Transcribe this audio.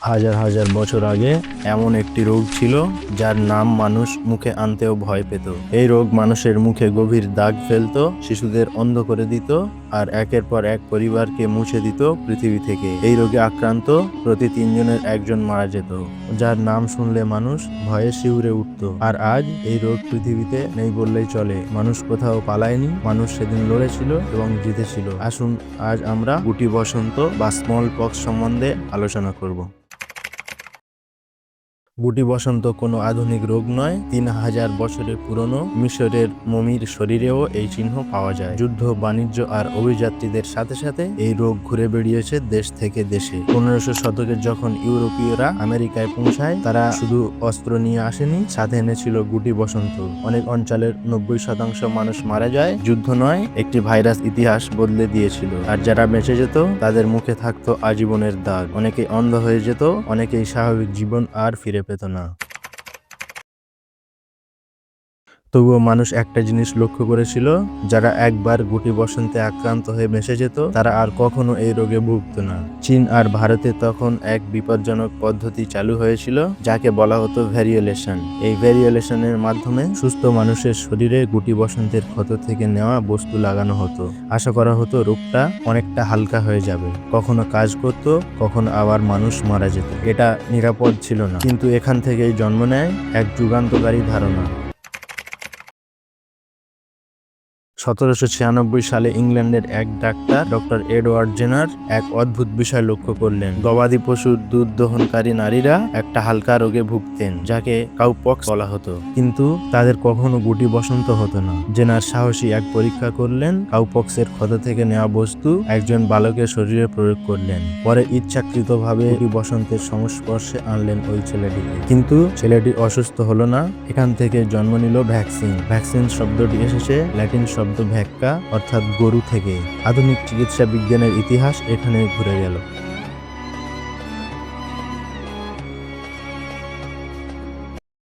হাজার হাজার বছর আগে এমন একটি রোগ ছিল যার নাম মানুষ মুখে আনতেও ভয় পেত। এই রোগ মানুষের মুখে গভীর দাগ ফেলতো, শিশুদের অন্ধ করে দিত আর একের পর এক পরিবারকে মুছে দিত পৃথিবী থেকে। এই রোগে আক্রান্ত প্রতি 3 জনের একজন মারা যেত, যার নাম শুনলে মানুষ ভয়ে শিউরে উঠত। আর আজ এই রোগ পৃথিবীতে নেই বললেই চলে। মানুষ কোথাও পালায়নি, মানুষ সেদিন লড়েছিল এবং জিতেছিল। আসুন আজ আমরা গুটি বসন্ত বা স্মল পক্স সম্বন্ধে আলোচনা করব। গুটি বসন্ত কোনো আধুনিক রোগ নয়। 3000 বছরের পুরনো মিশরের মমির শরীরেও এই চিহ্ন পাওয়া যায়। যুদ্ধ, বাণিজ্য আর অভিযাত্রীদের সাথে সাথে এই রোগ ঘুরে বেড়িয়েছে দেশ থেকে দেশে। 1500 শতকে যখন ইউরোপীয়রা আমেরিকায় পৌঁছায়, তারা শুধু অস্ত্র নিয়ে আসেনি, সাথে এনেছিল গুটি বসন্ত। অনেক অঞ্চলের 90% মানুষ মারা যায়। যুদ্ধ নয়, একটি ভাইরাস ইতিহাস বদলে দিয়েছিল। আর যারা বেঁচে যেত তাদের মুখে থাকতো আজীবনের দাগ। অনেকে অন্ধ হয়ে যেত, অনেকেই স্বাভাবিক জীবন আর ফিরে পেত না। তবুও মানুষ একটা জিনিস লক্ষ্য করেছিল, যারা একবার গুটি বসন্তে আক্রান্ত হয়ে বেঁচে যেত তারা আর কখনো এই রোগে ভুগত না। চীন আর ভারতে তখন এক বিপজ্জনক পদ্ধতি চালু হয়েছিল, যাকে বলা হতো ভ্যারিওলেশন। এই ভ্যারিওলেশনের মাধ্যমে সুস্থ মানুষের শরীরে গুটি বসন্তের ক্ষত থেকে নেওয়া বস্তু লাগানো হতো। আশা করা হতো রোগটা অনেকটা হালকা হয়ে যাবে। কখনো কাজ করত, কখনো আবার মানুষ মারা যেত। এটা নিরাপদ ছিল না, কিন্তু এখান থেকেই জন্ম নেয় এক যুগান্তকারী ধারণা। 1796 সালে ইংল্যান্ডের এক ডাক্তার ডক্টর এডওয়ার্ড জেনার এক অদ্ভুত বিষয় লক্ষ্য করলেন। গবাদি পশুর দুধ দহনকারী নারীরা একটা হালকা রোগে ভুগতেন, যাকে কাউপক্স বলা হতো, কিন্তু তাদের কখনো গুটি বসন্ত হতো না। জেনার সাহসী এক পরীক্ষা করলেন। কাউপক্সের ক্ষত থেকে নেওয়া বস্তু একজন বালকের শরীরে প্রয়োগ করলেন। পরে ইচ্ছাকৃতভাবে গুটি বসন্তের সংস্পর্শে আনলেন ওই ছেলেটিকে, কিন্তু ছেলেটি অসুস্থ হলো না। এখান থেকে জন্ম নিল ভ্যাকসিন। ভ্যাকসিন শব্দটি এসেছে ল্যাটিন শব্দ ভ্যাক্কা, অর্থাৎ গরু থেকে। আধুনিক চিকিৎসা বিজ্ঞানের ইতিহাস এখানে ঘুরে গেল।